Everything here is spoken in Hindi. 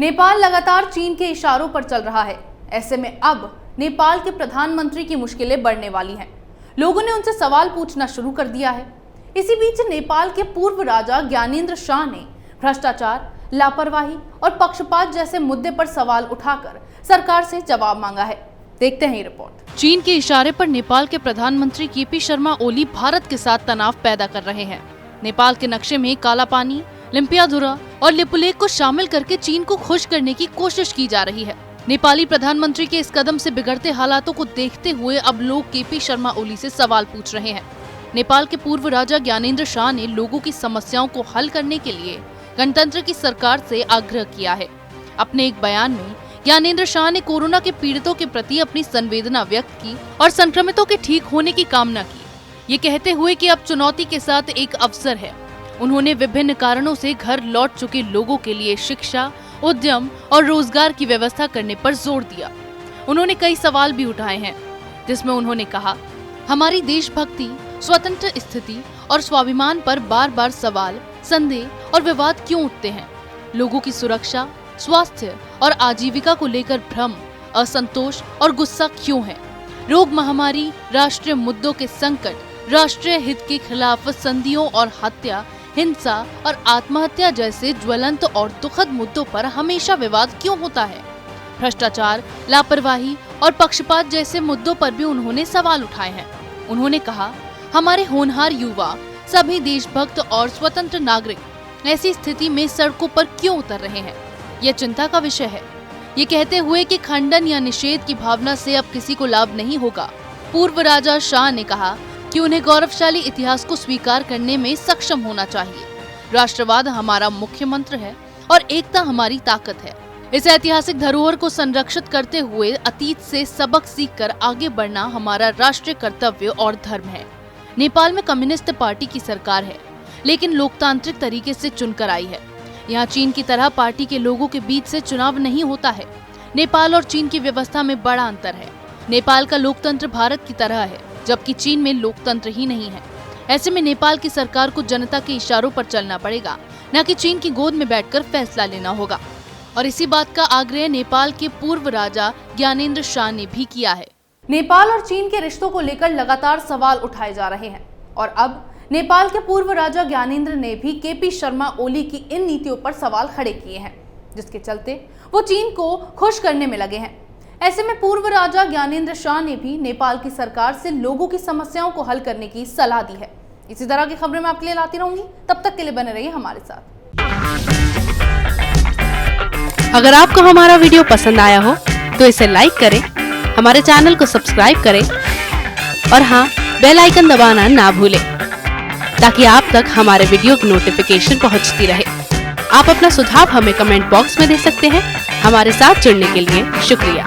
नेपाल लगातार चीन के इशारों पर चल रहा है। ऐसे में अब नेपाल के प्रधानमंत्री की मुश्किलें बढ़ने वाली हैं। लोगों ने उनसे सवाल पूछना शुरू कर दिया है। इसी बीच नेपाल के पूर्व राजा ज्ञानेंद्र शाह ने भ्रष्टाचार, लापरवाही और पक्षपात जैसे मुद्दे पर सवाल उठाकर सरकार से जवाब मांगा है। देखते हैं ये रिपोर्ट। चीन के इशारे पर नेपाल के प्रधानमंत्री केपी शर्मा ओली भारत के साथ तनाव पैदा कर रहे हैं। नेपाल के नक्शे में काला पानी, लिम्पियाधुरा और लिपुलेख को शामिल करके चीन को खुश करने की कोशिश की जा रही है। नेपाली प्रधानमंत्री के इस कदम से बिगड़ते हालातों को देखते हुए अब लोग केपी शर्मा ओली से सवाल पूछ रहे हैं। नेपाल के पूर्व राजा ज्ञानेंद्र शाह ने लोगों की समस्याओं को हल करने के लिए गणतंत्र की सरकार से आग्रह किया है। अपने एक बयान में ज्ञानेंद्र शाह ने कोरोना के पीड़ितों के प्रति अपनी संवेदना व्यक्त की और संक्रमितों के ठीक होने की कामना की, ये कहते हुए कि अब चुनौती के साथ एक अवसर है। उन्होंने विभिन्न कारणों से घर लौट चुके लोगों के लिए शिक्षा, उद्यम और रोजगार की व्यवस्था करने पर जोर दिया। उन्होंने कई सवाल भी उठाए हैं, जिसमें उन्होंने कहा, हमारी देशभक्ति, स्वतंत्र स्थिति और स्वाभिमान पर बार बार सवाल, संदेह और विवाद क्यों उठते हैं? लोगों की सुरक्षा, स्वास्थ्य और आजीविका को लेकर भ्रम, असंतोष और गुस्सा क्यों है? रोग महामारी, राष्ट्रीय मुद्दों के संकट, राष्ट्रीय हित के खिलाफ संधियों और हत्या, हिंसा और आत्महत्या जैसे ज्वलंत और दुखद मुद्दों पर हमेशा विवाद क्यों होता है? भ्रष्टाचार, लापरवाही और पक्षपात जैसे मुद्दों पर भी उन्होंने सवाल उठाए हैं। उन्होंने कहा, हमारे होनहार युवा, सभी देशभक्त और स्वतंत्र नागरिक ऐसी स्थिति में सड़कों पर क्यों उतर रहे हैं? यह चिंता का विषय है। ये कहते हुए कि खंडन या निषेध की भावना से अब किसी को लाभ नहीं होगा, पूर्व राजा शाह ने कहा कि उन्हें गौरवशाली इतिहास को स्वीकार करने में सक्षम होना चाहिए। राष्ट्रवाद हमारा मुख्य मंत्र है और एकता हमारी ताकत है। इस ऐतिहासिक धरोहर को संरक्षित करते हुए अतीत से सबक सीखकर आगे बढ़ना हमारा राष्ट्रीय कर्तव्य और धर्म है। नेपाल में कम्युनिस्ट पार्टी की सरकार है, लेकिन लोकतांत्रिक तरीके से चुनकर आई है। यहाँ चीन की तरह पार्टी के लोगों के बीच से चुनाव नहीं होता है। नेपाल और चीन की व्यवस्था में बड़ा अंतर है। नेपाल का लोकतंत्र भारत की तरह है, जबकि चीन में लोकतंत्र ही नहीं है। ऐसे में नेपाल की सरकार को जनता के इशारों पर चलना पड़ेगा, न कि चीन की गोद में बैठकर फैसला लेना होगा। और इसी बात का आग्रह नेपाल के पूर्व राजा ज्ञानेंद्र शाह ने भी किया है। नेपाल और चीन के रिश्तों को लेकर लगातार सवाल उठाए जा रहे हैं और अब नेपाल के पूर्व राजा ज्ञानेंद्र ने भी केपी शर्मा ओली की इन नीतियों पर सवाल खड़े किए हैं, जिसके चलते वो चीन को खुश करने में लगे हैं। ऐसे में पूर्व राजा ज्ञानेंद्र शाह ने भी नेपाल की सरकार से लोगों की समस्याओं को हल करने की सलाह दी है। इसी तरह की खबरें मैं आपके लिए लाती रहूंगी, तब तक के लिए बने रहिए हमारे साथ। अगर आपको हमारा वीडियो पसंद आया हो तो इसे लाइक करें, हमारे चैनल को सब्सक्राइब करें और हाँ, बेल आइकन दबाना ना भूलें, ताकि आप तक हमारे वीडियो की नोटिफिकेशन पहुंचती रहे। आप अपना सुझाव हमें कमेंट बॉक्स में दे सकते हैं। हमारे साथ जुड़ने के लिए शुक्रिया।